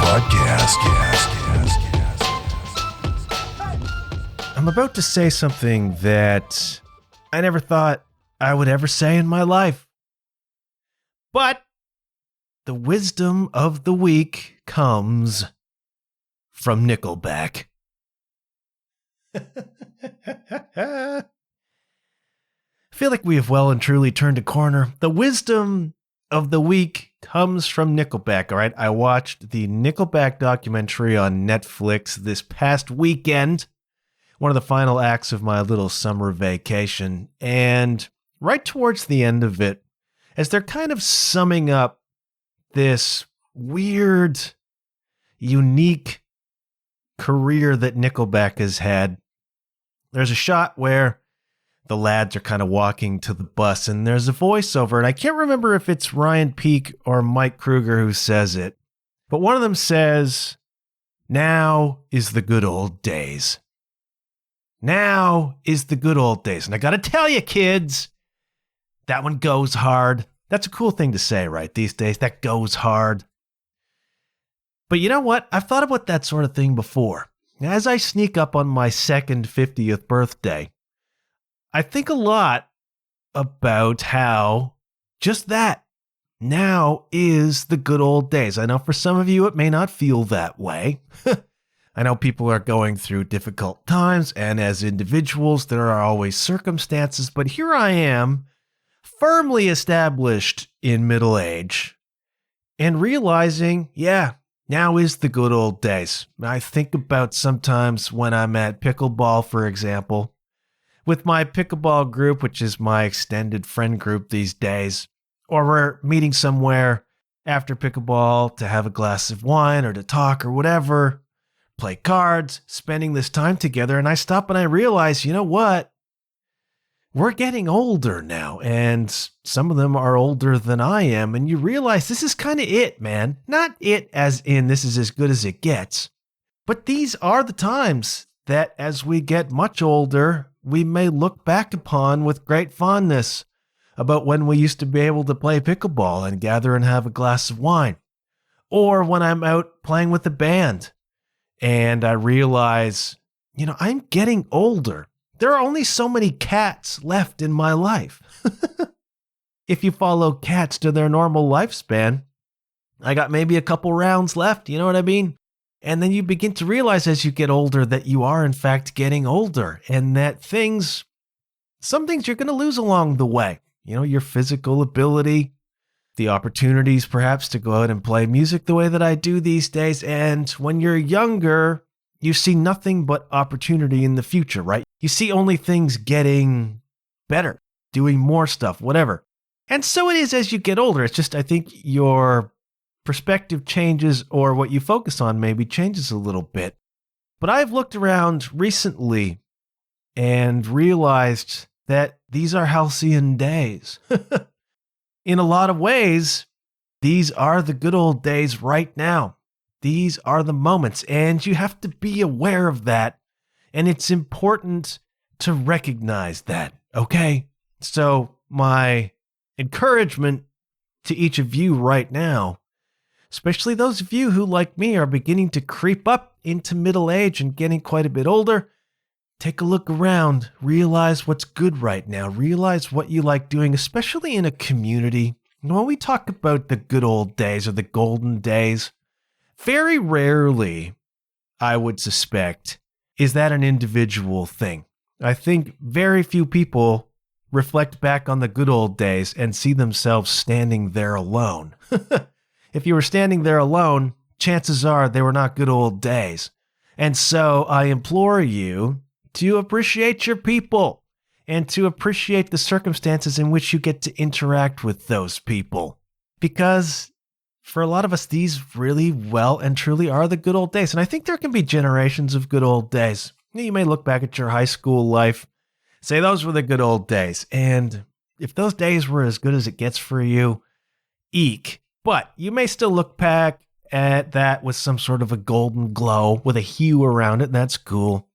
podcast. I'm about to say something that I never thought I would ever say in my life. But the wisdom of the week comes from Nickelback. I feel like we have well and truly turned a corner. The wisdom of the week comes from Nickelback, all right? I watched the Nickelback documentary on Netflix this past weekend, one of the final acts of my little summer vacation, and right towards the end of it, as they're kind of summing up this weird, unique career that Nickelback has had, there's a shot where the lads are kind of walking to the bus, and there's a voiceover, and I can't remember if it's Ryan Peake or Mike Kruger who says it, but one of them says, "Now is the good old days. Now is the good old days." And I gotta tell you, kids, that one goes hard. That's a cool thing to say, right? These days, that goes hard. But you know what? I've thought about that sort of thing before. As I sneak up on my second 50th birthday, I think a lot about how just that now is the good old days. I know for some of you it may not feel that way. I know people are going through difficult times, and as individuals, there are always circumstances, but here I am, firmly established in middle age, and realizing, yeah, now is the good old days. I think about sometimes when I'm at pickleball, for example, with my pickleball group, which is my extended friend group these days, or we're meeting somewhere after pickleball to have a glass of wine or to talk or whatever, play cards, spending this time together, and I stop and I realize, you know what? We're getting older now, and some of them are older than I am, and you realize this is kind of it, man. Not it as in this is as good as it gets, but these are the times that as we get much older, we may look back upon with great fondness about when we used to be able to play pickleball and gather and have a glass of wine. Or when I'm out playing with the band and I realize, you know, I'm getting older. There are only so many cats left in my life. If you follow cats to their normal lifespan, I got maybe a couple rounds left, you know what I mean? And then you begin to realize as you get older that you are in fact getting older, and that some things you're going to lose along the way. You know, your physical ability, the opportunities perhaps to go out and play music the way that I do these days. And when you're younger, you see nothing but opportunity in the future, right? You see only things getting better, doing more stuff, whatever. And so it is as you get older. It's just, I think your perspective changes, or what you focus on maybe changes a little bit. But I've looked around recently and realized that these are halcyon days. In a lot of ways, these are the good old days right now. These are the moments, and you have to be aware of that. And it's important to recognize that, okay? So my encouragement to each of you right now, especially those of you who, like me, are beginning to creep up into middle age and getting quite a bit older, take a look around, realize what's good right now, realize what you like doing, especially in a community. When we talk about the good old days or the golden days, very rarely, I would suspect, is that an individual thing. I think very few people reflect back on the good old days and see themselves standing there alone. If you were standing there alone, chances are they were not good old days. And so I implore you to appreciate your people and to appreciate the circumstances in which you get to interact with those people. Because for a lot of us, these really well and truly are the good old days. And I think there can be generations of good old days. You may look back at your high school life, say those were the good old days. And if those days were as good as it gets for you, eek. But you may still look back at that with some sort of a golden glow with a hue around it, and that's cool.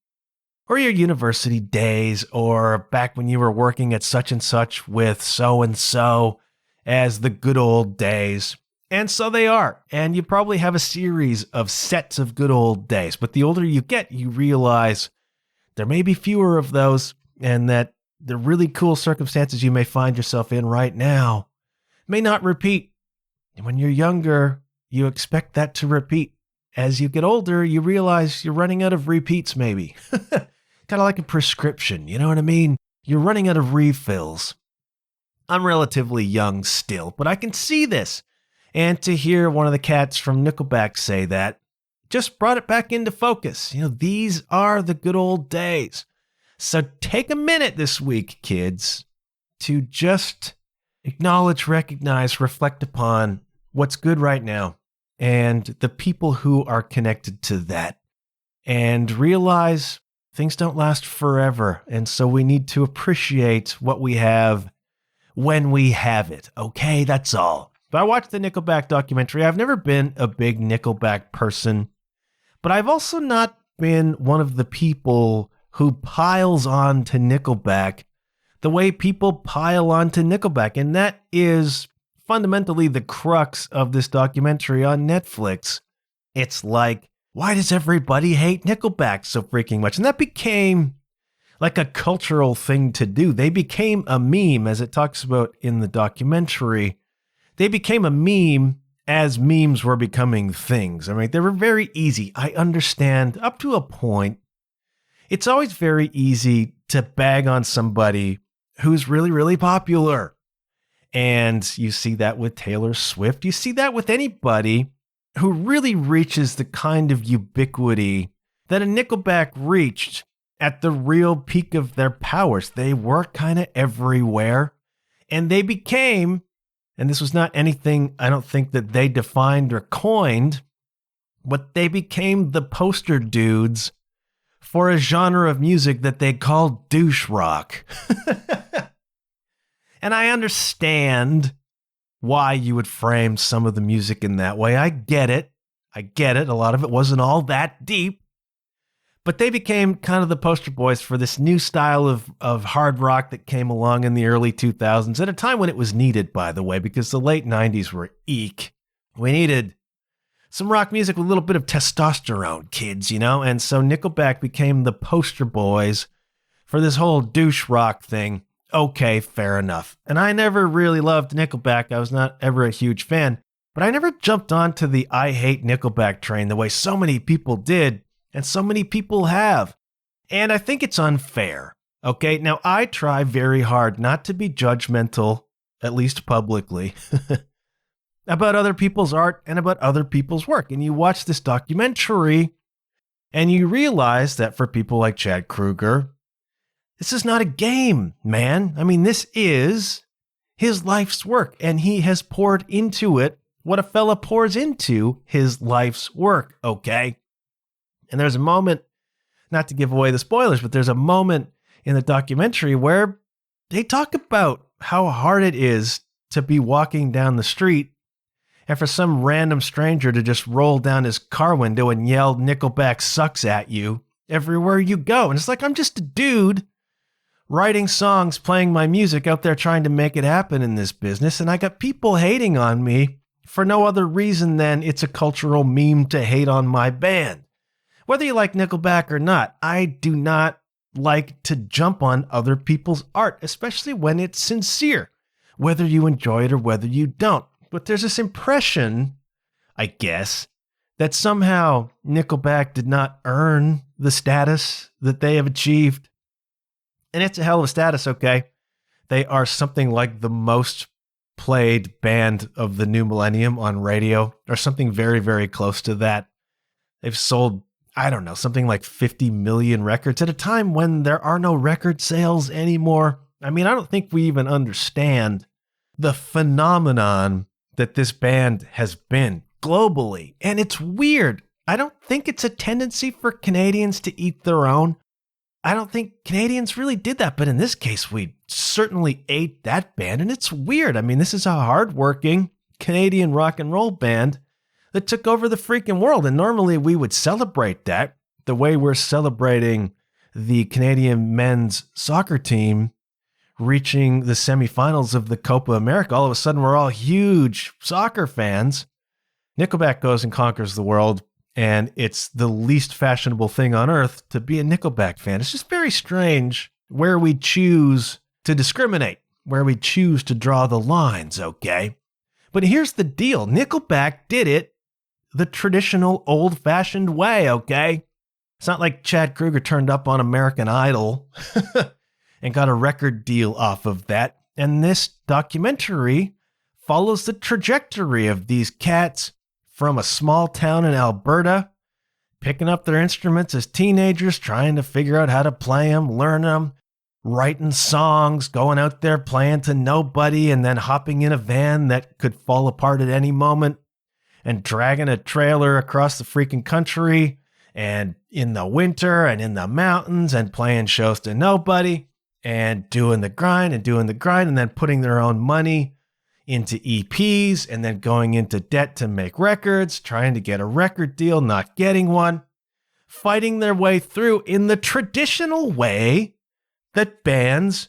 Or your university days, or back when you were working at such and such with so-and-so as the good old days. And so they are. And you probably have a series of sets of good old days. But the older you get, you realize there may be fewer of those, and that the really cool circumstances you may find yourself in right now may not repeat. And when you're younger, you expect that to repeat. As you get older, you realize you're running out of repeats, maybe. Kind of like a prescription, you know what I mean? You're running out of refills. I'm relatively young still, but I can see this. And to hear one of the cats from Nickelback say that just brought it back into focus. These are the good old days. So take a minute this week, kids, to just acknowledge, recognize, reflect upon what's good right now and the people who are connected to that. And realize things don't last forever. And so we need to appreciate what we have when we have it. Okay, that's all. But I watched the Nickelback documentary. I've never been a big Nickelback person, but I've also not been one of the people who piles on to Nickelback the way people pile on to Nickelback. And that is fundamentally the crux of this documentary on Netflix. It's like, why does everybody hate Nickelback so freaking much? And that became like a cultural thing to do. They became a meme, as it talks about in the documentary. They became a meme as memes were becoming things. I mean, they were very easy. I understand up to a point. It's always very easy to bag on somebody who's really, really popular. And you see that with Taylor Swift. You see that with anybody who really reaches the kind of ubiquity that a Nickelback reached at the real peak of their powers. They were kind of everywhere. And they became, and this was not anything I don't think that they defined or coined, but they became the poster dudes for a genre of music that they called douche rock. And I understand why you would frame some of the music in that way. I get it. A lot of it wasn't all that deep. But they became kind of the poster boys for this new style of hard rock that came along in the early 2000s, at a time when it was needed, by the way, because the late 90s were eek. We needed some rock music with a little bit of testosterone, kids, And so Nickelback became the poster boys for this whole douche rock thing. Okay, fair enough. And I never really loved Nickelback. I was not ever a huge fan. But I never jumped onto the I hate Nickelback train the way so many people did. And so many people have. And I think it's unfair. Okay, now I try very hard not to be judgmental, at least publicly, about other people's art and about other people's work. And you watch this documentary and you realize that for people like Chad Kroeger, this is not a game, man. I mean, this is his life's work, and he has poured into it what a fella pours into his life's work, okay? And there's a moment, not to give away the spoilers, but there's a moment in the documentary where they talk about how hard it is to be walking down the street and for some random stranger to just roll down his car window and yell Nickelback sucks at you everywhere you go. And it's like, I'm just a dude writing songs, playing my music out there trying to make it happen in this business. And I got people hating on me for no other reason than it's a cultural meme to hate on my band. Whether you like Nickelback or not, I do not like to jump on other people's art, especially when it's sincere, whether you enjoy it or whether you don't. But there's this impression, I guess, that somehow Nickelback did not earn the status that they have achieved. And it's a hell of a status, okay? They are something like the most played band of the new millennium on radio, or something very, very close to that. They've sold, I don't know, something like 50 million records at a time when there are no record sales anymore. I mean, I don't think we even understand the phenomenon that this band has been globally. And it's weird. I don't think it's a tendency for Canadians to eat their own. I don't think Canadians really did that, but in this case, we certainly ate that band, and it's weird. I mean, this is a hardworking Canadian rock and roll band that took over the freaking world, and normally we would celebrate that the way we're celebrating the Canadian men's soccer team reaching the semifinals of the Copa America. All of a sudden, we're all huge soccer fans. Nickelback goes and conquers the world, and it's the least fashionable thing on earth to be a Nickelback fan. It's just very strange where we choose to discriminate, where we choose to draw the lines, okay? But here's the deal. Nickelback did it the traditional old-fashioned way, okay? It's not like Chad Kroeger turned up on American Idol and got a record deal off of that. And this documentary follows the trajectory of these cats from a small town in Alberta, picking up their instruments as teenagers, trying to figure out how to play them, learn them, writing songs, going out there playing to nobody, and then hopping in a van that could fall apart at any moment, and dragging a trailer across the freaking country, and in the winter and in the mountains, and playing shows to nobody, and doing the grind, and then putting their own money into EPs, and then going into debt to make records, trying to get a record deal, not getting one, fighting their way through in the traditional way that bands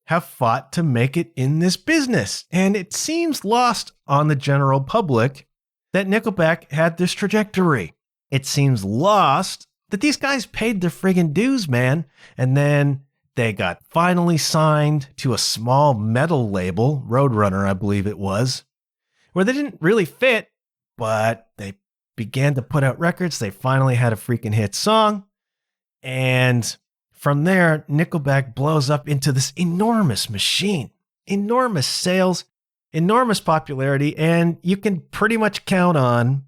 have fought to make it in this business. And it seems lost on the general public that Nickelback had this trajectory. It seems lost that these guys paid their friggin' dues, man, and then they got finally signed to a small metal label, Roadrunner, I believe it was, where they didn't really fit, but they began to put out records. They finally had a freaking hit song. And from there, Nickelback blows up into this enormous machine, enormous sales, enormous popularity, and you can pretty much count on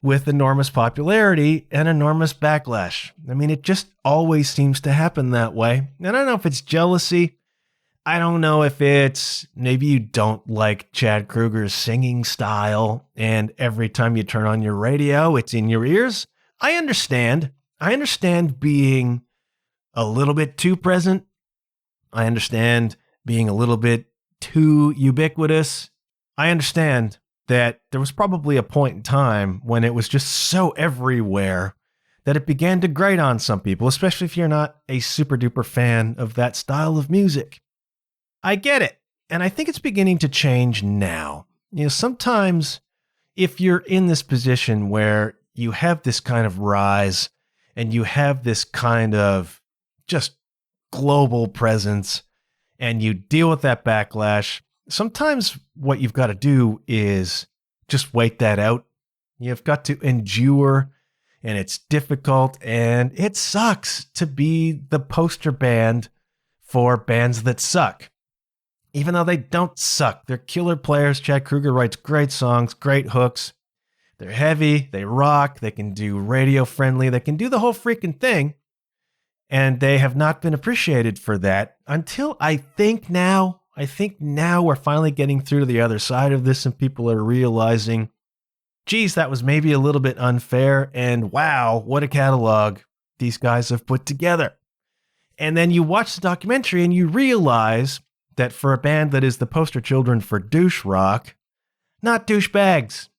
with enormous popularity and enormous backlash. I mean, it just always seems to happen that way. And I don't know if it's jealousy. I don't know if it's maybe you don't like Chad Kroeger's singing style, and every time you turn on your radio, it's in your ears. I understand. I understand being a little bit too present. I understand being a little bit too ubiquitous. I understand that there was probably a point in time when it was just so everywhere that it began to grate on some people, especially if you're not a super duper fan of that style of music. I get it. And I think it's beginning to change now. You know, sometimes if you're in this position where you have this kind of rise and you have this kind of just global presence and you deal with that backlash, sometimes what you've got to do is just wait that out. You've got to endure, and it's difficult, and it sucks to be the poster band for bands that suck. Even though they don't suck. They're killer players. Chad Kroeger writes great songs, great hooks. They're heavy, they rock, they can do radio friendly, they can do the whole freaking thing. And they have not been appreciated for that until I think now we're finally getting through to the other side of this, and people are realizing, geez, that was maybe a little bit unfair, and wow, what a catalog these guys have put together. And then you watch the documentary and you realize that for a band that is the poster children for douche rock, not douchebags.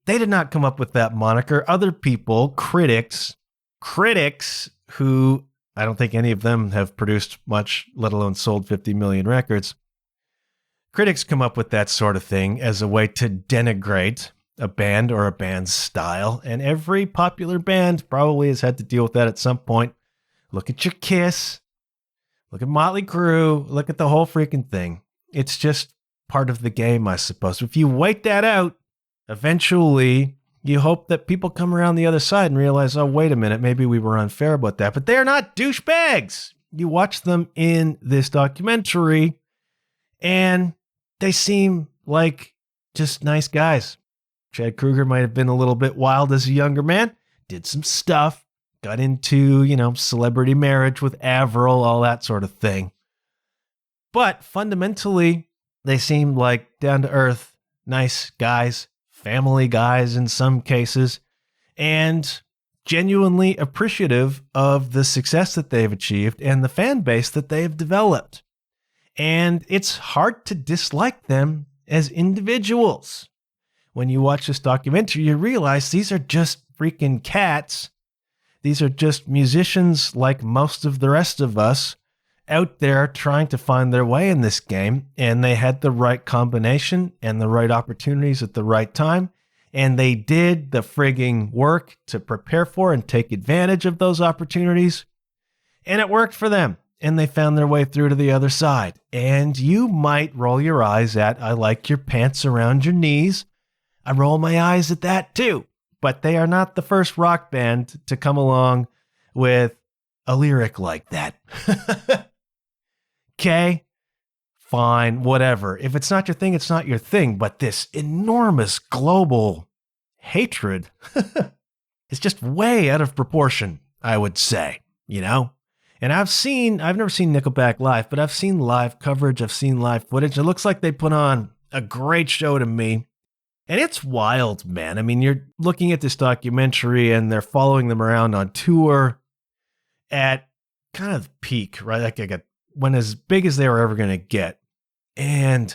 They did not come up with that moniker. Other people, critics who I don't think any of them have produced much, let alone sold 50 million records. Critics come up with that sort of thing as a way to denigrate a band or a band's style, and every popular band probably has had to deal with that at some point. Look at your Kiss, look at Motley Crue, look at the whole freaking thing. It's just part of the game, I suppose. If you wait that out, eventually you hope that people come around the other side and realize, oh, wait a minute, maybe we were unfair about that. But they're not douchebags. You watch them in this documentary, and they seem like just nice guys. Chad Kroeger might have been a little bit wild as a younger man, did some stuff, got into, celebrity marriage with Avril, all that sort of thing. But fundamentally, they seem like down-to-earth, nice guys, family guys in some cases, and genuinely appreciative of the success that they've achieved and the fan base that they've developed. And it's hard to dislike them as individuals. When you watch this documentary, you realize these are just freaking cats. These are just musicians like most of the rest of us, out there trying to find their way in this game, and they had the right combination and the right opportunities at the right time, and they did the frigging work to prepare for and take advantage of those opportunities, and it worked for them, and they found their way through to the other side. And you might roll your eyes at, I like your pants around your knees. I roll my eyes at that too, but they are not the first rock band to come along with a lyric like that. Okay, fine, whatever. If it's not your thing, it's not your thing. But this enormous global hatred is just way out of proportion, I would say, you know? And I've never seen Nickelback live, but I've seen live coverage. I've seen live footage. It looks like they put on a great show to me. And it's wild, man. I mean, you're looking at this documentary and they're following them around on tour at kind of peak, right? Like when as big as they were ever going to get. And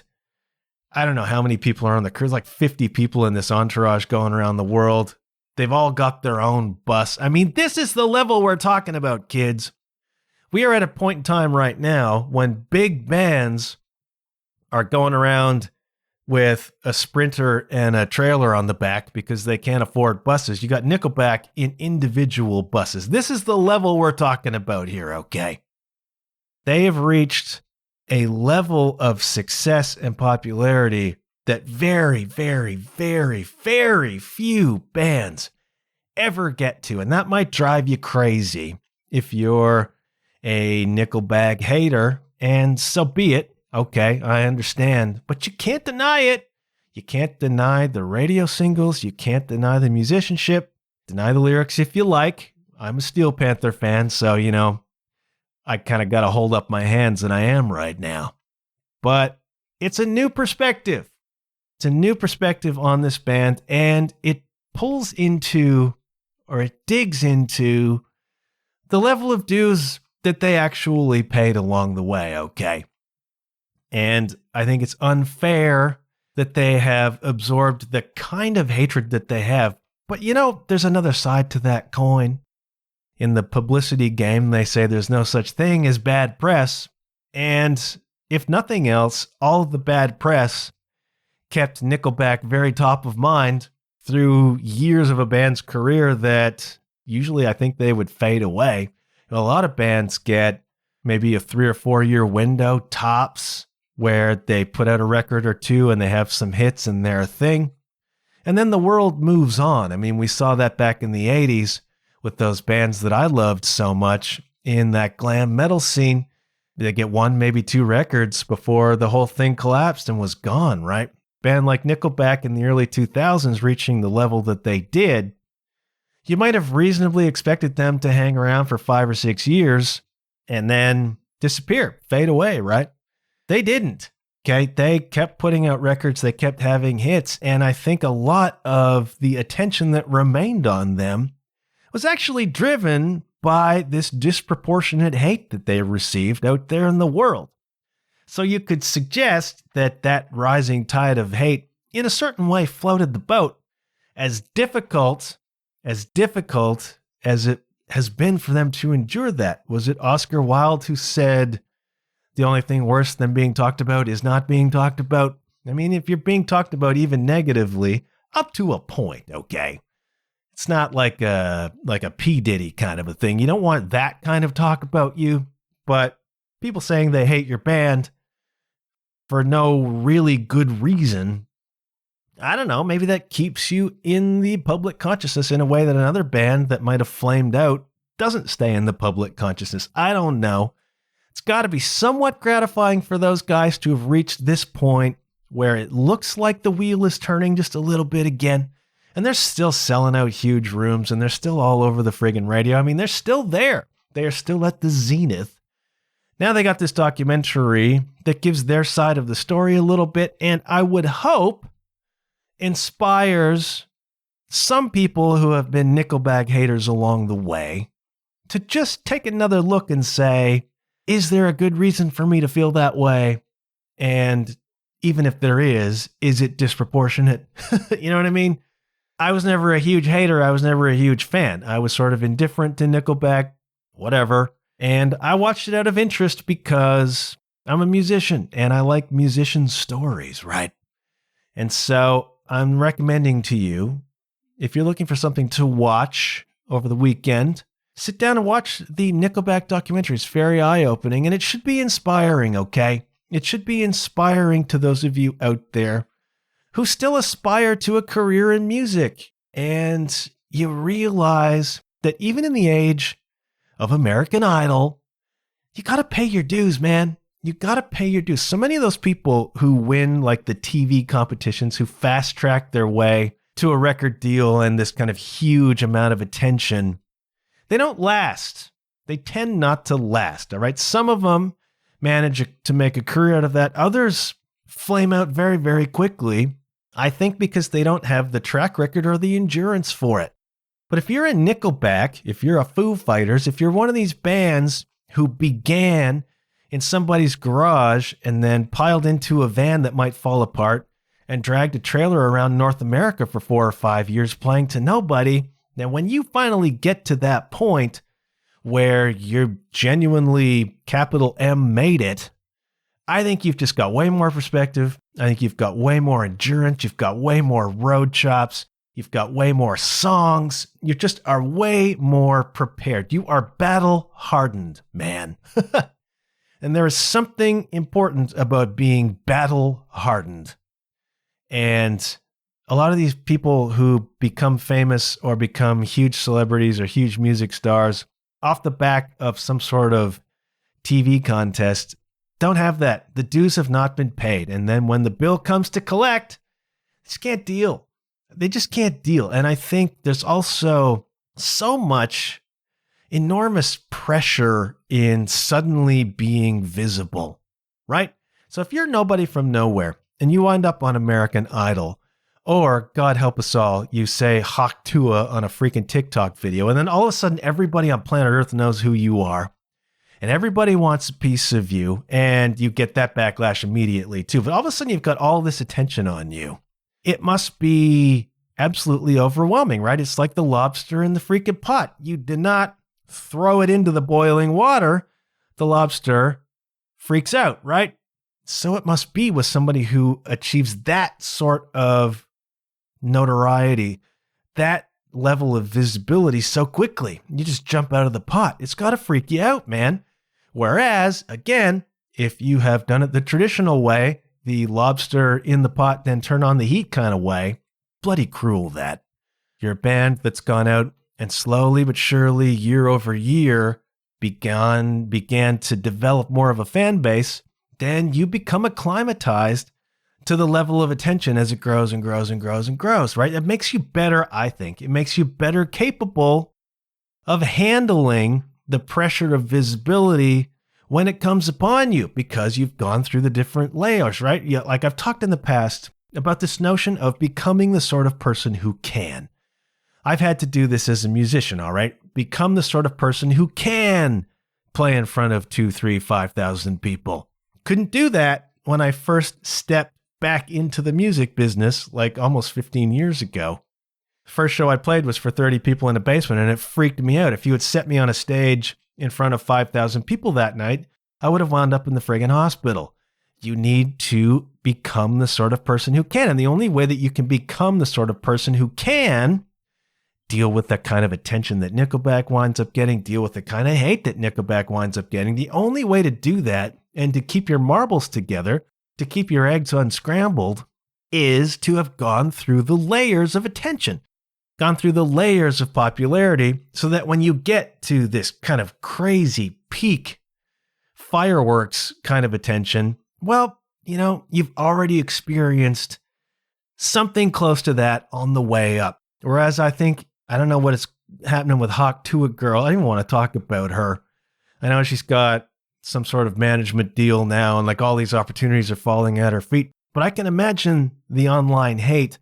I don't know how many people are on the cruise, like 50 people in this entourage going around the world. They've all got their own bus. I mean, this is the level we're talking about, kids. We are at a point in time right now when big bands are going around with a Sprinter and a trailer on the back because they can't afford buses. You got Nickelback in individual buses. This is the level we're talking about here, okay? They have reached a level of success and popularity that very, very, very, very few bands ever get to. And that might drive you crazy if you're a Nickelback hater, and so be it. Okay, I understand, but you can't deny it. You can't deny the radio singles. You can't deny the musicianship. Deny the lyrics if you like. I'm a Steel Panther fan, so, you know, I kind of got to hold up my hands, and I am right now. But it's a new perspective. It's a new perspective on this band, and it pulls into, or it digs into, the level of dues that they actually paid along the way, okay? And I think it's unfair that they have absorbed the kind of hatred that they have. But, you know, there's another side to that coin. In the publicity game, they say there's no such thing as bad press. And if nothing else, all of the bad press kept Nickelback very top of mind through years of a band's career that usually I think they would fade away. A lot of bands get maybe a 3 or 4 year window tops where they put out a record or two and they have some hits and they're a thing. And then the world moves on. I mean, we saw that back in the 80s with those bands that I loved so much in that glam metal scene. They get 1, maybe 2 records before the whole thing collapsed and was gone, right? Band like Nickelback in the early 2000s reaching the level that they did, you might have reasonably expected them to hang around for 5 or 6 years and then disappear, fade away, right? They didn't. Okay, they kept putting out records, they kept having hits, and I think a lot of the attention that remained on them was actually driven by this disproportionate hate that they received out there in the world. So you could suggest that that rising tide of hate in a certain way floated the boat. As difficult as it has been for them to endure that. Was it Oscar Wilde who said, the only thing worse than being talked about is not being talked about? I mean, if you're being talked about even negatively, up to a point, okay? It's not like a P. Diddy kind of a thing. You don't want that kind of talk about you, but people saying they hate your band for no really good reason, I don't know, maybe that keeps you in the public consciousness in a way that another band that might have flamed out doesn't stay in the public consciousness. I don't know. It's got to be somewhat gratifying for those guys to have reached this point where it looks like the wheel is turning just a little bit again. And they're still selling out huge rooms and they're still all over the friggin' radio. I mean, they're still there. They are still at the zenith. Now they got this documentary that gives their side of the story a little bit, and I would hope inspires some people who have been Nickelback haters along the way to just take another look and say, is there a good reason for me to feel that way? And even if there is it disproportionate? You know what I mean? I was never a huge hater. I was never a huge fan. I was sort of indifferent to Nickelback, whatever. And I watched it out of interest because I'm a musician and I like musician stories, right? And so I'm recommending to you, if you're looking for something to watch over the weekend, sit down and watch the Nickelback documentary. It's very eye-opening, and it should be inspiring, okay? It should be inspiring to those of you out there who still aspire to a career in music. And you realize that even in the age of American Idol, you got to pay your dues, man. You got to pay your dues. So many of those people who win like the TV competitions, who fast track their way to a record deal and this kind of huge amount of attention, they don't last. They tend not to last, all right? Some of them manage to make a career out of that. Others flame out very, very quickly, I think because they don't have the track record or the endurance for it. But if you're in Nickelback, if you're a Foo Fighters, if you're one of these bands who began in somebody's garage and then piled into a van that might fall apart and dragged a trailer around North America for 4 or 5 years playing to nobody, then when you finally get to that point where you're genuinely capital M made it, I think you've just got way more perspective. I think you've got way more endurance. You've got way more road chops. You've got way more songs. You just are way more prepared. You are battle hardened, man. And there is something important about being battle hardened. And a lot of these people who become famous or become huge celebrities or huge music stars off the back of some sort of TV contest don't have that. The dues have not been paid. And then when the bill comes to collect, they just can't deal. They just can't deal. And I think there's also so much enormous pressure in suddenly being visible, right? So if you're nobody from nowhere and you wind up on American Idol, or God help us all, you say Hawk Tua on a freaking TikTok video, and then all of a sudden everybody on planet Earth knows who you are, and everybody wants a piece of you, and you get that backlash immediately too. But all of a sudden you've got all this attention on you. It must be absolutely overwhelming, right? It's like the lobster in the freaking pot. You did not throw it into the boiling water. The lobster freaks out, right? So it must be with somebody who achieves that sort of notoriety, that level of visibility so quickly. You just jump out of the pot. It's got to freak you out, man. Whereas, again, if you have done it the traditional way, the lobster in the pot, then turn on the heat kind of way, bloody cruel that. You're a band that's gone out and slowly but surely, year over year, began to develop more of a fan base, then you become acclimatized to the level of attention as it grows and grows and grows and grows, right? It makes you better, I think. It makes you better capable of handling the pressure of visibility when it comes upon you because you've gone through the different layers, right? Yeah, like I've talked in the past about this notion of becoming the sort of person who can. I've had to do this as a musician, all right? Become the sort of person who can play in front of 2,000, 3,000, 5,000 people. Couldn't do that when I first stepped back into the music business like almost 15 years ago. First show I played was for 30 people in a basement, and it freaked me out. If you had set me on a stage in front of 5,000 people that night, I would have wound up in the friggin' hospital. You need to become the sort of person who can. And the only way that you can become the sort of person who can deal with the kind of attention that Nickelback winds up getting, deal with the kind of hate that Nickelback winds up getting. The only way to do that and to keep your marbles together, to keep your eggs unscrambled, is to have gone through the layers of attention, gone through the layers of popularity, so that when you get to this kind of crazy peak fireworks kind of attention, well, you know, you've already experienced something close to that on the way up. Whereas I don't know what is happening with Hawk Tua Girl. I don't even want to talk about her. I know she's got some sort of management deal now, and like all these opportunities are falling at her feet. But I can imagine the online hate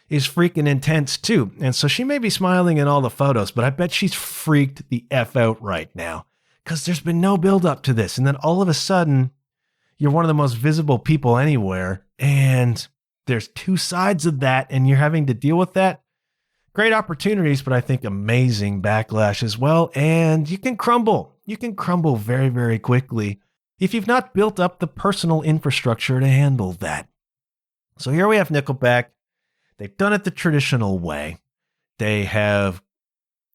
is freaking intense too. And so she may be smiling in all the photos, but I bet she's freaked the F out right now because there's been no build up to this. And then all of a sudden, you're one of the most visible people anywhere, and there's two sides of that, and you're having to deal with that. Great opportunities, but I think amazing backlash as well. And you can crumble. you can crumble very, very quickly if you've not built up the personal infrastructure to handle that. So here we have Nickelback. They've done it the traditional way. They have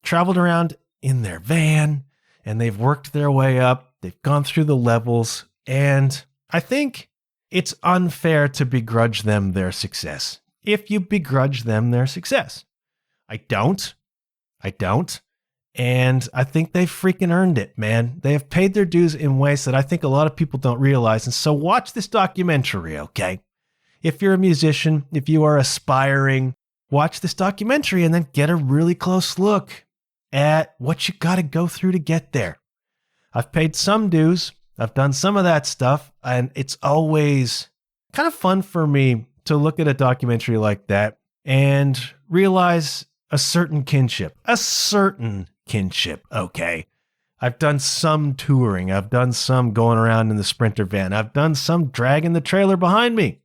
traveled around in their van and they've worked their way up. They've gone through the levels. And I think it's unfair to begrudge them their success. If you begrudge them their success. I don't. And I think they've freaking earned it, man. They have paid their dues in ways that I think a lot of people don't realize. And so watch this documentary, okay? If you're a musician, if you are aspiring, watch this documentary and then get a really close look at what you got to go through to get there. I've paid some dues. I've done some of that stuff. And it's always kind of fun for me to look at a documentary like that and realize a certain kinship, okay? I've done some touring. I've done some going around in the Sprinter van. I've done some dragging the trailer behind me.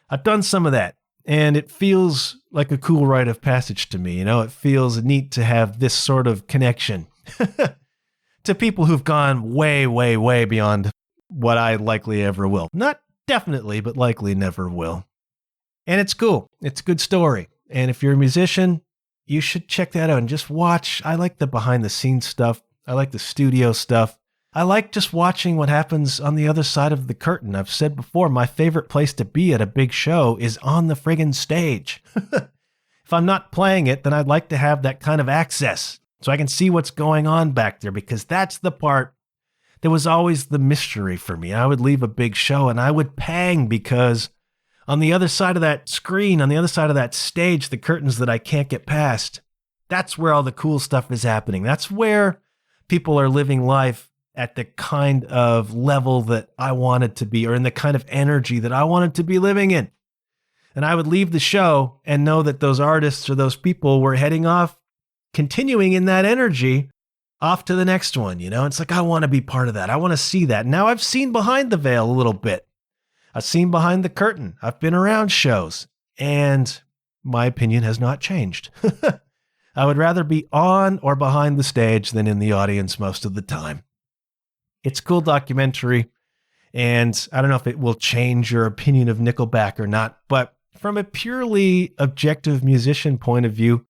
I've done some of that, and it feels like a cool rite of passage to me. You know, it feels neat to have this sort of connection to people who've gone way, way, way beyond what I likely ever will. Not definitely, but likely never will. And it's cool. It's a good story. And if you're a musician, you should check that out and just watch. I like the behind the scenes stuff. I like the studio stuff. I like just watching what happens on the other side of the curtain. I've said before, my favorite place to be at a big show is on the friggin' stage. If I'm not playing it, then I'd like to have that kind of access so I can see what's going on back there, because that's the part that was always the mystery for me. I would leave a big show and I would pang because on the other side of that screen, on the other side of that stage, the curtains that I can't get past, that's where all the cool stuff is happening. That's where people are living life at the kind of level that I wanted to be, or in the kind of energy that I wanted to be living in. And I would leave the show and know that those artists or those people were heading off, continuing in that energy, off to the next one. You know, it's like, I want to be part of that. I want to see that. Now I've seen behind the veil a little bit. I've seen behind the curtain. I've been around shows, and my opinion has not changed. I would rather be on or behind the stage than in the audience most of the time. It's a cool documentary, and I don't know if it will change your opinion of Nickelback or not, but from a purely objective musician point of view,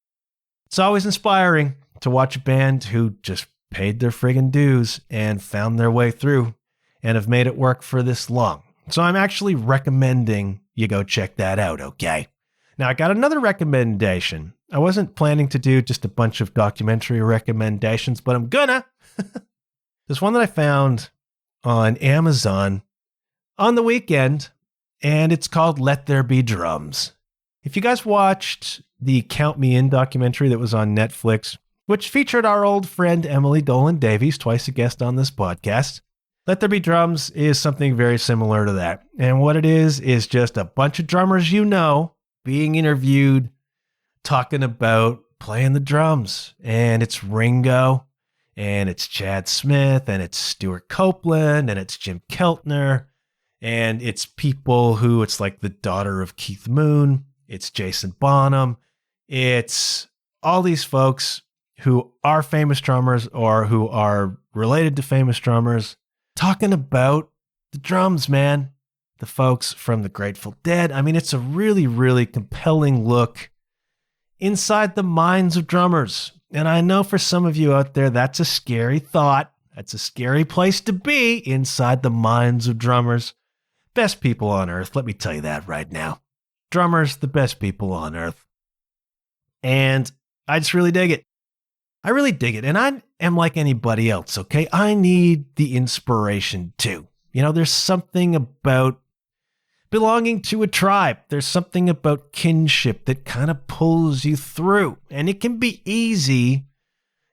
it's always inspiring to watch a band who just paid their friggin' dues and found their way through and have made it work for this long. So I'm actually recommending you go check that out, okay? Now, I got another recommendation. I wasn't planning to do just a bunch of documentary recommendations, but I'm gonna. There's one that I found on Amazon on the weekend, and it's called Let There Be Drums. If you guys watched the Count Me In documentary that was on Netflix, which featured our old friend Emily Dolan Davies, twice a guest on this podcast, Let There Be Drums is something very similar to that. And what it is just a bunch of drummers you know being interviewed, talking about playing the drums. And it's Ringo, and it's Chad Smith, and it's Stuart Copeland, and it's Jim Keltner, and it's people who, it's like the daughter of Keith Moon, it's Jason Bonham, it's all these folks who are famous drummers or who are related to famous drummers, talking about the drums, man. The folks from the Grateful Dead. I mean, it's a really, really compelling look inside the minds of drummers. And I know for some of you out there, that's a scary thought. That's a scary place to be, inside the minds of drummers. Best people on earth, let me tell you that right now. Drummers, the best people on earth. And I just really dig it. I really dig it. And I am like anybody else, okay? I need the inspiration too. You know, there's something about belonging to a tribe. There's something about kinship that kind of pulls you through. And it can be easy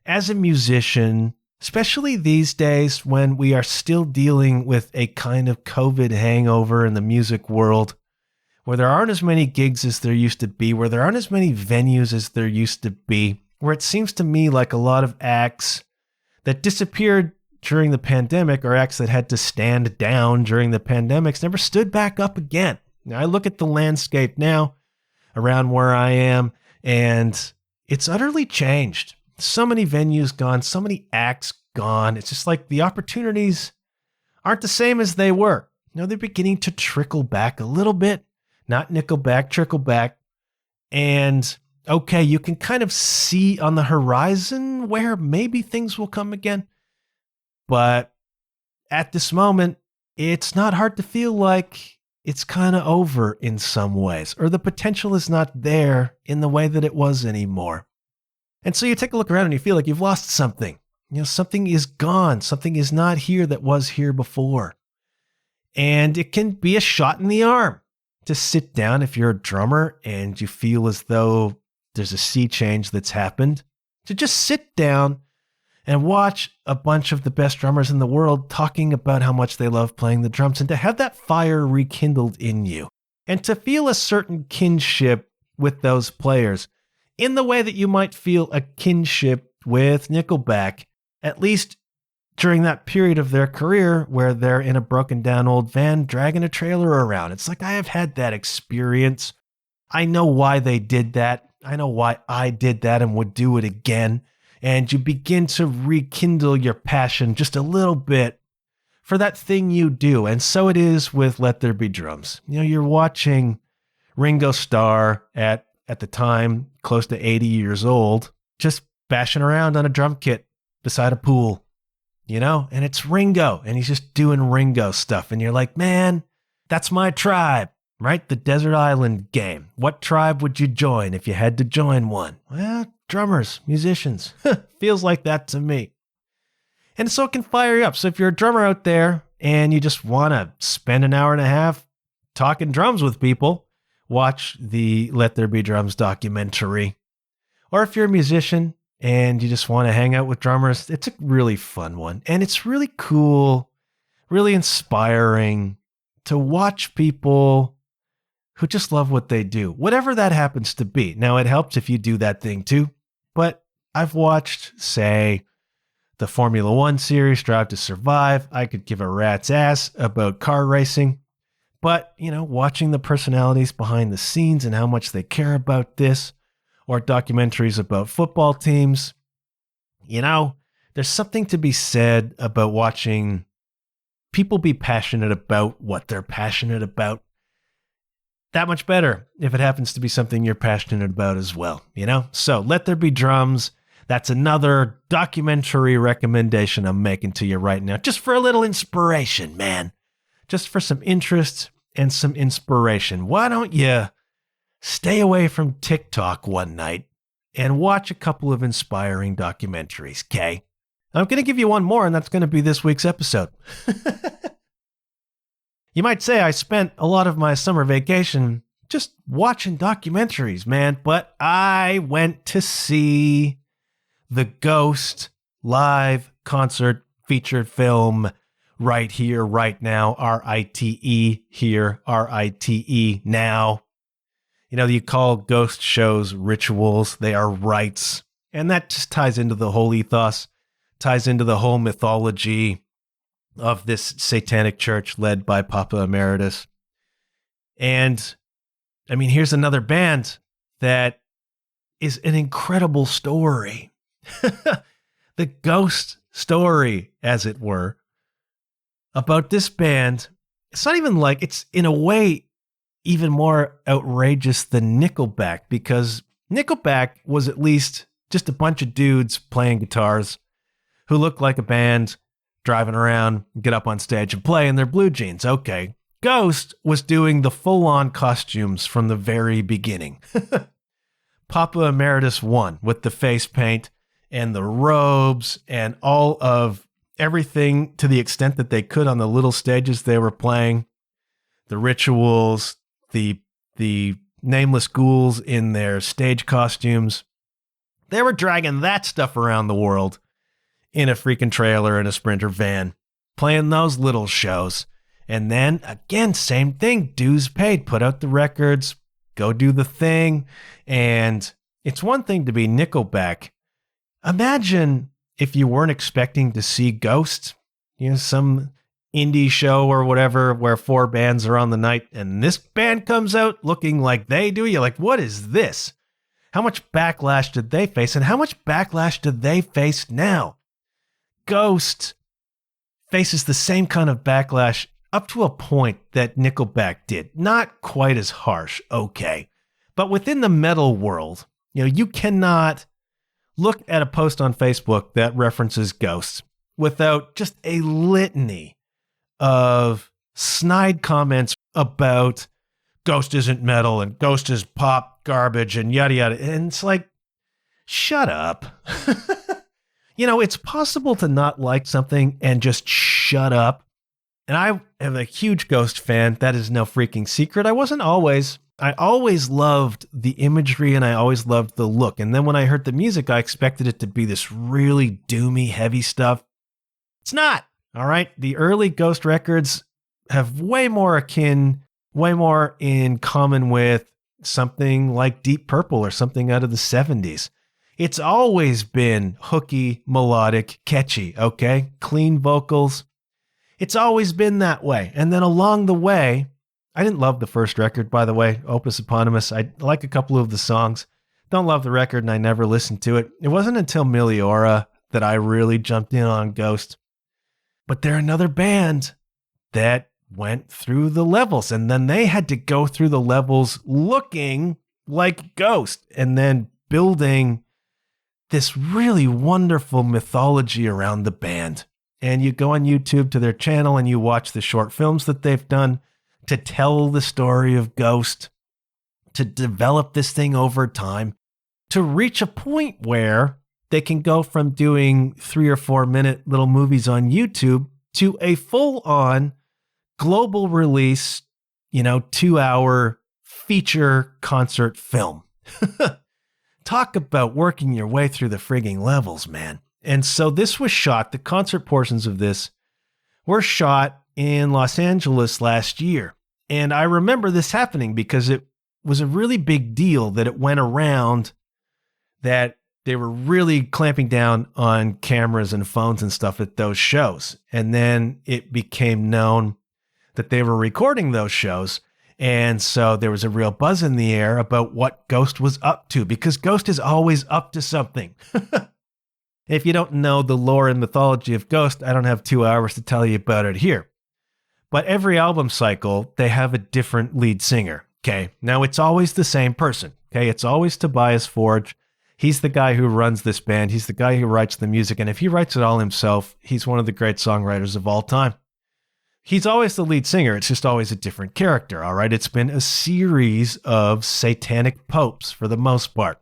as a musician, especially these days when we are still dealing with a kind of COVID hangover in the music world, where there aren't as many gigs as there used to be, where there aren't as many venues as there used to be, where it seems to me like a lot of acts that disappeared during the pandemic, or acts that had to stand down during the pandemics, never stood back up again. Now, I look at the landscape now around where I am, and it's utterly changed. So many venues gone, so many acts gone. It's just like the opportunities aren't the same as they were. They're beginning to trickle back a little bit. Not Nickelback, trickle back. And okay, you can kind of see on the horizon where maybe things will come again. But at this moment, it's not hard to feel like it's kind of over in some ways, or the potential is not there in the way that it was anymore. And so you take a look around and you feel like you've lost something. Something is gone. Something is not here that was here before. And it can be a shot in the arm to sit down if you're a drummer and you feel as though there's a sea change that's happened, to just sit down and watch a bunch of the best drummers in the world talking about how much they love playing the drums, and to have that fire rekindled in you, and to feel a certain kinship with those players in the way that you might feel a kinship with Nickelback, at least during that period of their career where they're in a broken down old van dragging a trailer around. It's like, I have had that experience. I know why they did that. I know why I did that and would do it again. And you begin to rekindle your passion just a little bit for that thing you do. And so it is with Let There Be Drums. You're watching Ringo Starr at the time, close to 80 years old, just bashing around on a drum kit beside a pool, and it's Ringo, and he's just doing Ringo stuff. And you're like, man, that's my tribe, right? The desert island game. What tribe would you join if you had to join one? Well, drummers, musicians. Feels like that to me. And so it can fire you up. So if you're a drummer out there and you just want to spend an hour and a half talking drums with people, watch the Let There Be Drums documentary. Or if you're a musician and you just want to hang out with drummers, it's a really fun one. And it's really cool, really inspiring to watch people who just love what they do, whatever that happens to be. Now, it helps if you do that thing too, but I've watched, say, the Formula One series, Drive to Survive. I could give a rat's ass about car racing, but, watching the personalities behind the scenes and how much they care about this, or documentaries about football teams, there's something to be said about watching people be passionate about what they're passionate about. That much better if it happens to be something you're passionate about as well, So Let There Be Drums. That's another documentary recommendation I'm making to you right now, just for a little inspiration, man. Just for some interest and some inspiration. Why don't you stay away from TikTok one night and watch a couple of inspiring documentaries, okay? I'm going to give you one more, and that's going to be this week's episode. You might say I spent a lot of my summer vacation just watching documentaries, man, but I went to see the Ghost live concert featured film Right Here, Right Now, R-I-T-E, here, R-I-T-E, now. You call ghost shows rituals. They are rites. And that just ties into the whole ethos, ties into the whole mythology of this satanic church led by Papa Emeritus. And, here's another band that is an incredible story. The ghost story, as it were, about this band. It's not even like, it's in a way even more outrageous than Nickelback, because Nickelback was at least just a bunch of dudes playing guitars who looked like a band, driving around, get up on stage and play in their blue jeans. Okay. Ghost was doing the full-on costumes from the very beginning. Papa Emeritus won with the face paint and the robes and all of everything to the extent that they could on the little stages they were playing. The rituals, the nameless ghouls in their stage costumes. They were dragging that stuff around the world in a freaking trailer and a Sprinter van, playing those little shows. And then, again, same thing, dues paid, put out the records, go do the thing. And it's one thing to be Nickelback. Imagine if you weren't expecting to see Ghost, some indie show or whatever where 4 bands are on the night, and this band comes out looking like they do. You're like, what is this? How much backlash did they face, and how much backlash do they face now? Ghost faces the same kind of backlash up to a point that Nickelback did. Not quite as harsh, okay. But within the metal world, you cannot look at a post on Facebook that references Ghost without just a litany of snide comments about Ghost isn't metal and Ghost is pop garbage and yada yada. And it's like, shut up. It's possible to not like something and just shut up. And I am a huge Ghost fan. That is no freaking secret. I always loved the imagery and I always loved the look. And then when I heard the music, I expected it to be this really doomy, heavy stuff. It's not. All right. The early Ghost records have way more in common with something like Deep Purple or something out of the 70s. It's always been hooky, melodic, catchy, okay? Clean vocals. It's always been that way. And then along the way, I didn't love the first record, by the way, Opus Eponymous. I like a couple of the songs. Don't love the record, and I never listened to it. It wasn't until Meliora that I really jumped in on Ghost. But they're another band that went through the levels, and then they had to go through the levels looking like Ghost, and then building this really wonderful mythology around the band. And you go on YouTube to their channel and you watch the short films that they've done to tell the story of Ghost, to develop this thing over time, to reach a point where they can go from doing 3 or 4 minute little movies on YouTube to a full-on global release, 2-hour feature concert film. Talk about working your way through the frigging levels, man. And so this was shot, the concert portions of this were shot in Los Angeles last year. And I remember this happening because it was a really big deal that it went around that they were really clamping down on cameras and phones and stuff at those shows. And then it became known that they were recording those shows. And so there was a real buzz in the air about what Ghost was up to, because Ghost is always up to something. If you don't know the lore and mythology of Ghost, I don't have 2 hours to tell you about it here. But every album cycle, they have a different lead singer, okay? Now, it's always the same person, okay? It's always Tobias Forge. He's the guy who runs this band. He's the guy who writes the music. And if he writes it all himself, he's one of the great songwriters of all time. He's always the lead singer. It's just always a different character, all right? It's been a series of satanic popes for the most part,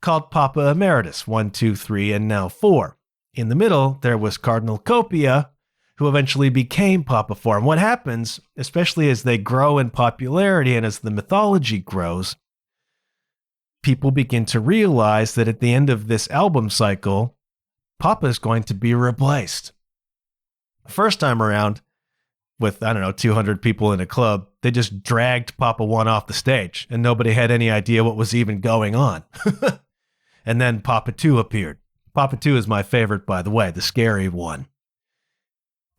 called Papa Emeritus, 1, 2, 3, and now 4. In the middle, there was Cardinal Copia, who eventually became Papa 4. And what happens, especially as they grow in popularity and as the mythology grows, people begin to realize that at the end of this album cycle, Papa is going to be replaced. First time around, with, 200 people in a club, they just dragged Papa 1 off the stage, and nobody had any idea what was even going on. And then Papa 2 appeared. Papa 2 is my favorite, by the way, the scary one.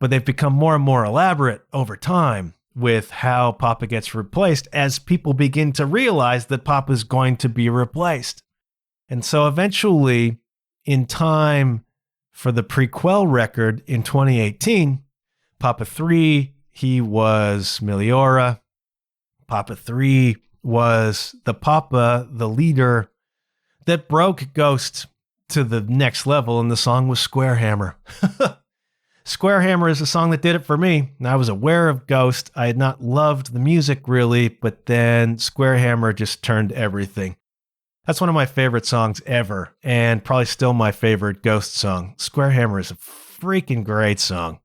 But they've become more and more elaborate over time with how Papa gets replaced as people begin to realize that Papa's going to be replaced. And so eventually, in time for the Prequel record in 2018, Papa 3, he was Meliora. Papa 3 was the Papa, the leader that broke Ghost to the next level, and the song was Square Hammer. Square Hammer is a song that did it for me. I was aware of Ghost. I had not loved the music really, but then Square Hammer just turned everything. That's one of my favorite songs ever, and probably still my favorite Ghost song. Square Hammer is a freaking great song.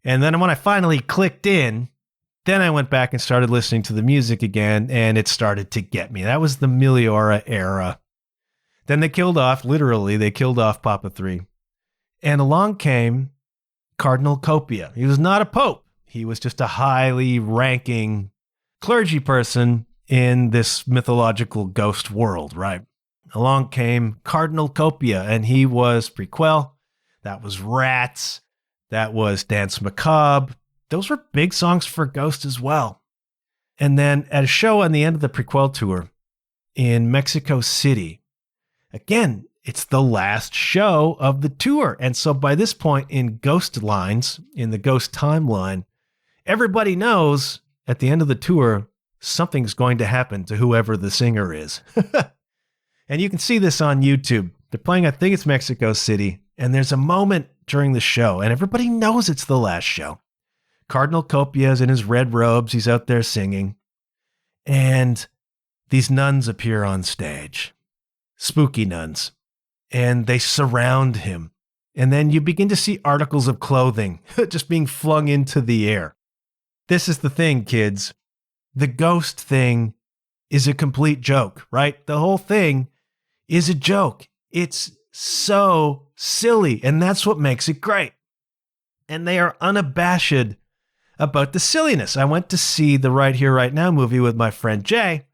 And then when I finally clicked in, then I went back and started listening to the music again, and it started to get me. That was the Meliora era. Then they killed off Papa 3. And along came Cardinal Copia. He was not a pope. He was just a highly ranking clergy person in this mythological ghost world, right? Along came Cardinal Copia, and he was Prequel. That was Rats. That was Dance Macabre. Those were big songs for Ghost as well. And then at a show on the end of the Prequel tour in Mexico City, again, it's the last show of the tour. And so by this point in Ghost lines, in the Ghost timeline, everybody knows at the end of the tour, something's going to happen to whoever the singer is. And you can see this on YouTube. They're playing, I think it's Mexico City, and there's a moment during the show, and everybody knows it's the last show. Cardinal Copia's in his red robes. He's out there singing. And these nuns appear on stage. Spooky nuns. And they surround him. And then you begin to see articles of clothing just being flung into the air. This is the thing, kids. The ghost thing is a complete joke, right? The whole thing is a joke. It's so silly, and that's what makes it great. And they are unabashed about the silliness. I went to see the Right Here, Right Now movie with my friend Jay,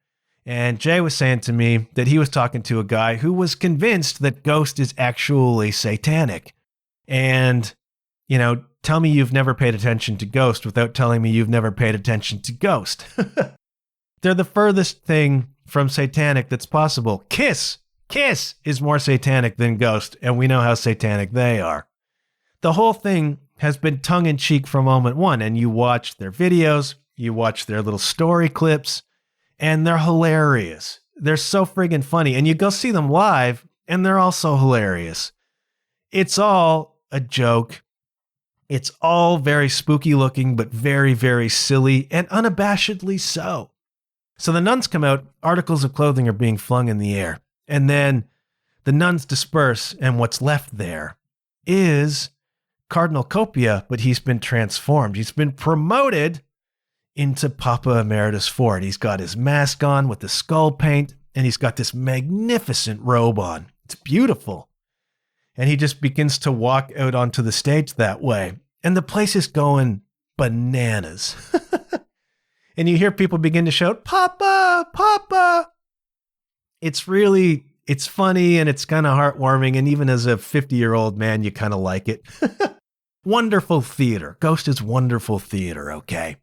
and Jay was saying to me that he was talking to a guy who was convinced that Ghost is actually satanic. And, you know, tell me you've never paid attention to Ghost without telling me you've never paid attention to Ghost. They're the furthest thing from satanic that's possible. Kiss is more satanic than Ghost, and we know how satanic they are. The whole thing has been tongue-in-cheek from moment one, and you watch their videos, you watch their little story clips, and they're hilarious. They're so friggin' funny, and you go see them live, and they're also hilarious. It's all a joke. It's all very spooky looking, but very, very silly, and unabashedly so. So the nuns come out, articles of clothing are being flung in the air. And then the nuns disperse, and what's left there is Cardinal Copia, but he's been transformed. He's been promoted into Papa Emeritus IV. He's got his mask on with the skull paint, and he's got this magnificent robe on. It's beautiful. And he just begins to walk out onto the stage that way. And the place is going bananas. And you hear people begin to shout, "Papa, Papa!" It's funny, and it's kind of heartwarming. And even as a 50-year-old man, you kind of like it. Wonderful theater. Ghost is wonderful theater, okay?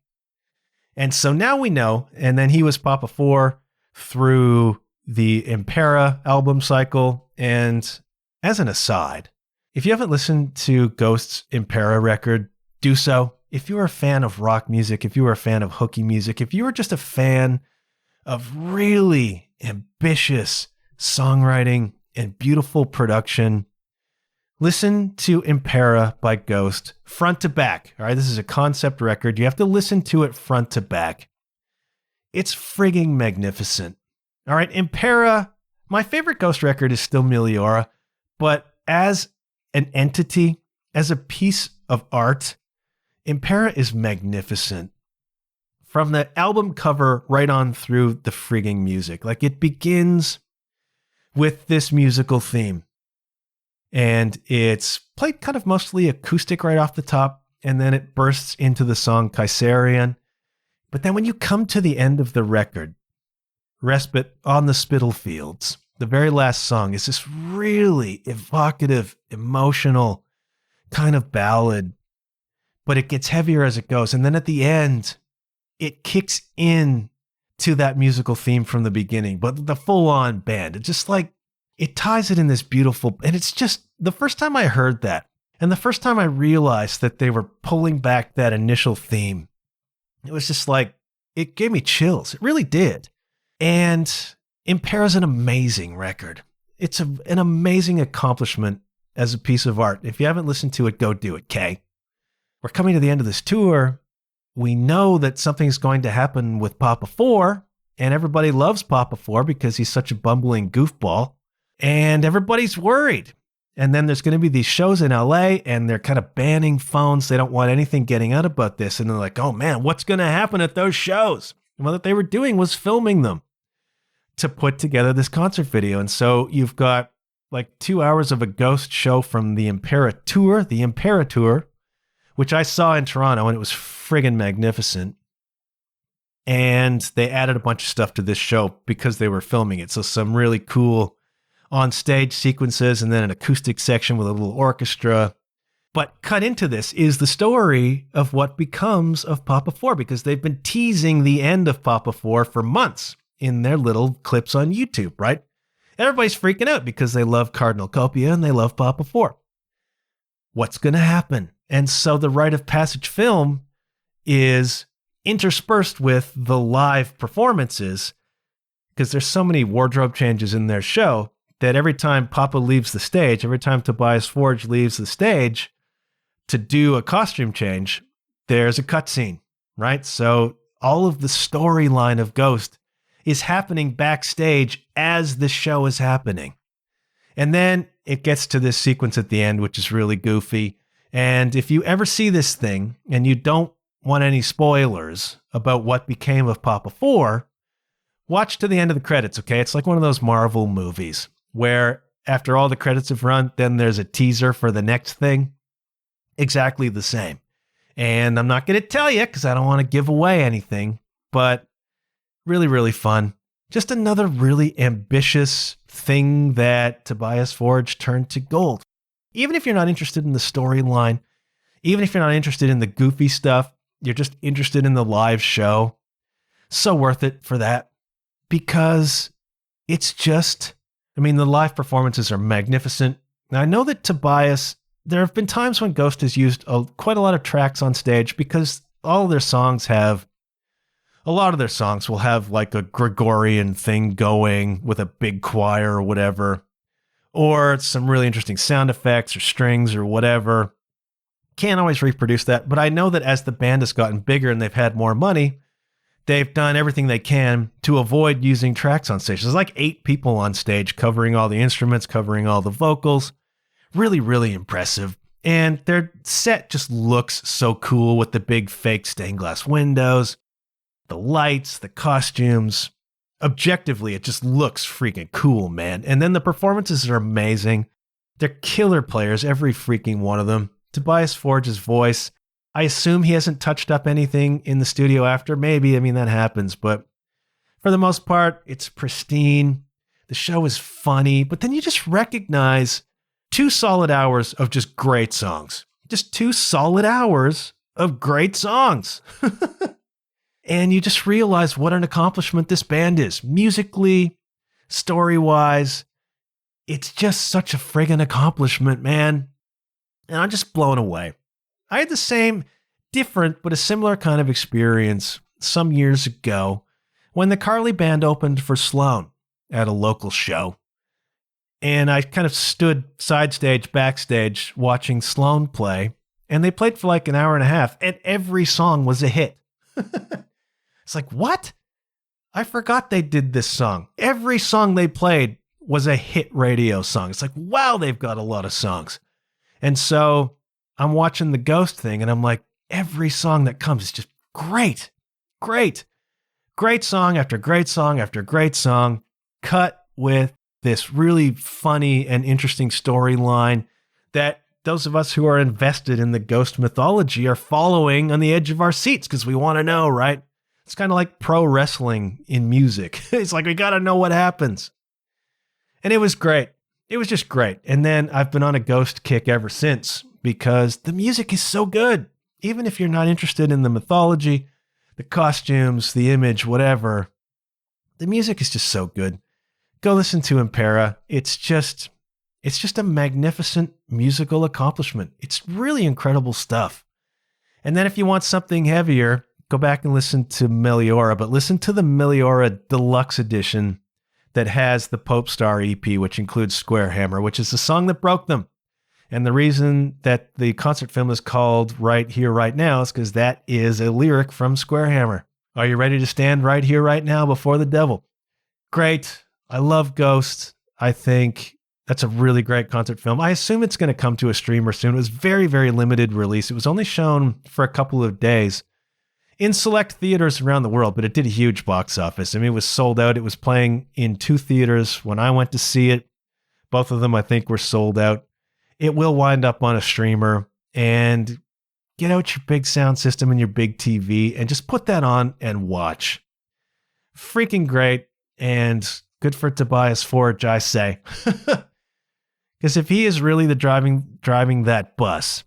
And so now we know, and then he was Papa 4 through the Impera album cycle. And as an aside, if you haven't listened to Ghost's Impera record, do so. If you're a fan of rock music, if you are a fan of hooky music, if you are just a fan of really ambitious songwriting and beautiful production, listen to Impera by Ghost front to back. All right, this is a concept record. You have to listen to it front to back. It's frigging magnificent. All right, Impera, my favorite Ghost record is still Meliora, but as an entity, as a piece of art, Impera is magnificent. From the album cover right on through the frigging music. Like, it begins with this musical theme. And it's played kind of mostly acoustic right off the top. And then it bursts into the song Kaisarian. But then when you come to the end of the record, Respite on the Spitalfields, the very last song is this really evocative, emotional kind of ballad. But it gets heavier as it goes. And then at the end, it kicks in to that musical theme from the beginning, but the full-on band. It just like, it ties it in this beautiful, and it's just, the first time I heard that, and the first time I realized that they were pulling back that initial theme, it was just like, it gave me chills. It really did. And Impera's an amazing record. It's an amazing accomplishment as a piece of art. If you haven't listened to it, go do it, Kay. We're coming to the end of this tour. We know that something's going to happen with Papa 4, and everybody loves Papa 4 because he's such a bumbling goofball, and everybody's worried. And then there's going to be these shows in LA, and they're kind of banning phones. They don't want anything getting out about this. And they're like, oh man, what's going to happen at those shows? And what they were doing was filming them to put together this concert video. And so you've got like 2 hours of a Ghost show from the Impera Tour, which I saw in Toronto, and it was friggin' magnificent. And they added a bunch of stuff to this show because they were filming it. So some really cool on-stage sequences, and then an acoustic section with a little orchestra. But cut into this is the story of what becomes of Papa 4, because they've been teasing the end of Papa 4 for months in their little clips on YouTube, right? Everybody's freaking out because they love Cardinal Copia and they love Papa 4. What's going to happen? And so the rite of passage film is interspersed with the live performances because there's so many wardrobe changes in their show that every time Papa leaves the stage, every time Tobias Forge leaves the stage to do a costume change, there's a cutscene, right? So all of the storyline of Ghost is happening backstage as the show is happening. And then it gets to this sequence at the end, which is really goofy. And if you ever see this thing and you don't want any spoilers about what became of Papa 4, watch to the end of the credits, okay? It's like one of those Marvel movies where after all the credits have run, then there's a teaser for the next thing. Exactly the same. And I'm not going to tell you because I don't want to give away anything, but really, really fun. Just another really ambitious thing that Tobias Forge turned to gold. Even if you're not interested in the storyline, even if you're not interested in the goofy stuff, you're just interested in the live show, so worth it for that. Because it's just, I mean, the live performances are magnificent. Now, I know that Tobias, there have been times when Ghost has used quite a lot of tracks on stage because all of their songs have, a lot of their songs will have like a Gregorian thing going with a big choir or whatever, or some really interesting sound effects or strings or whatever. Can't always reproduce that, but I know that as the band has gotten bigger and they've had more money, they've done everything they can to avoid using tracks on stage. There's like 8 people on stage covering all the instruments, covering all the vocals. Really, really impressive. And their set just looks so cool with the big fake stained glass windows, the lights, the costumes. Objectively, it just looks freaking cool, man. And then the performances are amazing. They're killer players, every freaking one of them. Tobias Forge's voice, I assume he hasn't touched up anything in the studio after. Maybe, I mean, that happens. But for the most part, it's pristine. The show is funny. But then you just recognize 2 solid hours of just great songs. Just 2 solid hours of great songs. And you just realize what an accomplishment this band is. Musically, story-wise, it's just such a friggin' accomplishment, man. And I'm just blown away. I had the same, different, but a similar kind of experience some years ago when the Carly Band opened for Sloan at a local show. And I kind of stood side stage, backstage, watching Sloan play. And they played for like an hour and a half, and every song was a hit. It's like, what? I forgot they did this song. Every song they played was a hit radio song. It's like, wow, they've got a lot of songs. And so I'm watching the Ghost thing, and I'm like, every song that comes is just great. Great. Great song after great song after great song, cut with this really funny and interesting storyline that those of us who are invested in the Ghost mythology are following on the edge of our seats because we want to know, right? It's kind of like pro wrestling in music. It's like, we got to know what happens. And it was great. It was just great. And then I've been on a Ghost kick ever since because the music is so good. Even if you're not interested in the mythology, the costumes, the image, whatever, the music is just so good. Go listen to Impera. It's just a magnificent musical accomplishment. It's really incredible stuff. And then if you want something heavier, go back and listen to Meliora, but listen to the Meliora Deluxe Edition that has the Pope Star EP, which includes Square Hammer, which is the song that broke them. And the reason that the concert film is called Right Here, Right Now is because that is a lyric from Square Hammer. Are you ready to stand right here, right now before the devil? Great. I love Ghost. I think that's a really great concert film. I assume it's going to come to a streamer soon. It was very, very limited release. It was only shown for a couple of days in select theaters around the world, but it did a huge box office. I mean, it was sold out. It was playing in 2 theaters when I went to see it. Both of them, I think, were sold out. It will wind up on a streamer, and get out your big sound system and your big TV and just put that on and watch. Freaking great, and good for Tobias Forge, I say. Because if he is really the driving that bus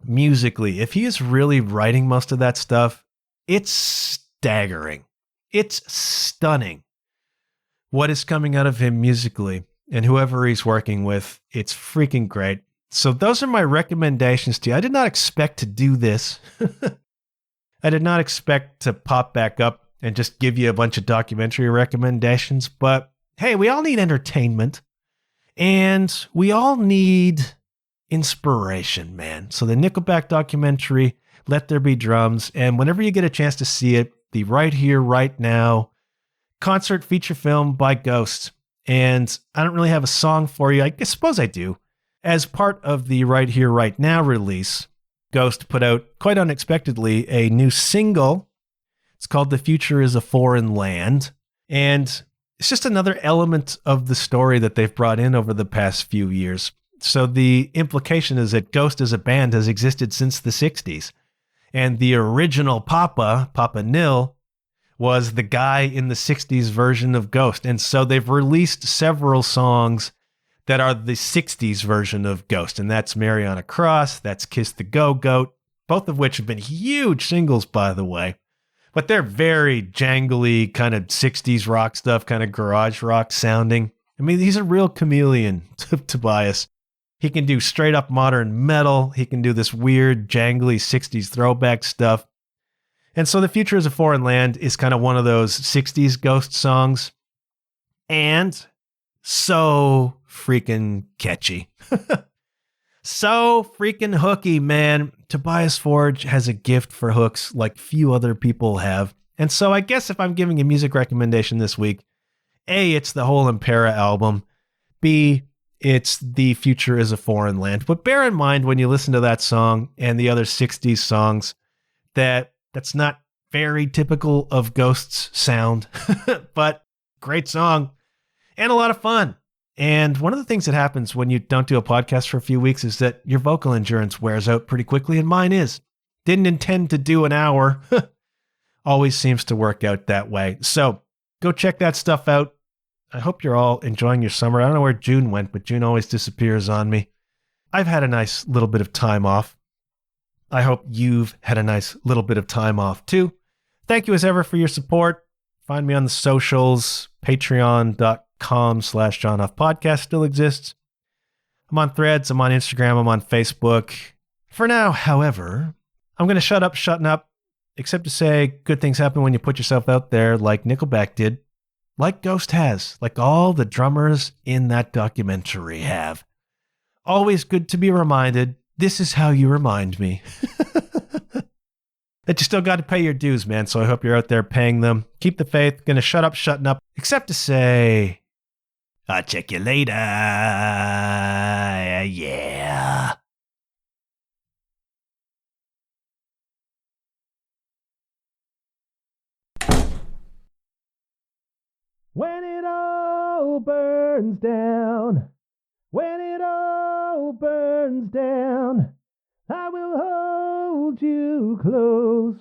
musically, if he is really writing most of that stuff, it's staggering. It's stunning. what is coming out of him musically and whoever he's working with. It's freaking great. So those are my recommendations to you. I did not expect to do this. I did not expect to pop back up and just give you a bunch of documentary recommendations, but hey, we all need entertainment and we all need inspiration, man. So the Nickelback documentary, Let There Be Drums, and whenever you get a chance to see it, the Right Here, Right Now concert feature film by Ghost. And I don't really have a song for you. I suppose I do. As part of the Right Here, Right Now release, Ghost put out, quite unexpectedly, a new single. It's called The Future is a Foreign Land. And it's just another element of the story that they've brought in over the past few years. So the implication is that Ghost as a band has existed since the 60s. And the original Papa Nil, was the guy in the 60s version of Ghost. And so they've released several songs that are the 60s version of Ghost. And that's Mary on a Cross, that's Kiss the Go-Goat, both of which have been huge singles, by the way. But they're very jangly, kind of 60s rock stuff, kind of garage rock sounding. I mean, he's a real chameleon, Tobias. He can do straight up modern metal. He can do this weird, jangly 60s throwback stuff. And so The Future is a Foreign Land is kind of one of those 60s Ghost songs. And so freaking catchy. So freaking hooky, man. Tobias Forge has a gift for hooks like few other people have. And so I guess if I'm giving a music recommendation this week, A, it's the whole Impera album. B, it's The Future is a Foreign Land. But bear in mind when you listen to that song and the other 60s songs that that's not very typical of Ghost's sound, but great song and a lot of fun. And one of the things that happens when you don't do a podcast for a few weeks is that your vocal endurance wears out pretty quickly, and mine is. Didn't intend to do an hour. Always seems to work out that way. So go check that stuff out. I hope you're all enjoying your summer. I don't know where June went, but June always disappears on me. I've had a nice little bit of time off. I hope you've had a nice little bit of time off too. Thank you as ever for your support. Find me on the socials. Patreon.com/JohnOffPodcast still exists. I'm on Threads. I'm on Instagram. I'm on Facebook. For now, however, I'm going to shutting up, except to say good things happen when you put yourself out there like Nickelback did, like Ghost has, like all the drummers in that documentary have. Always good to be reminded. This is how you remind me that you still got to pay your dues, man. So I hope you're out there paying them. Keep the faith. Gonna shutting up, except to say, I'll check you later. Yeah. When it all burns down, when it all burns down, I will hold you close.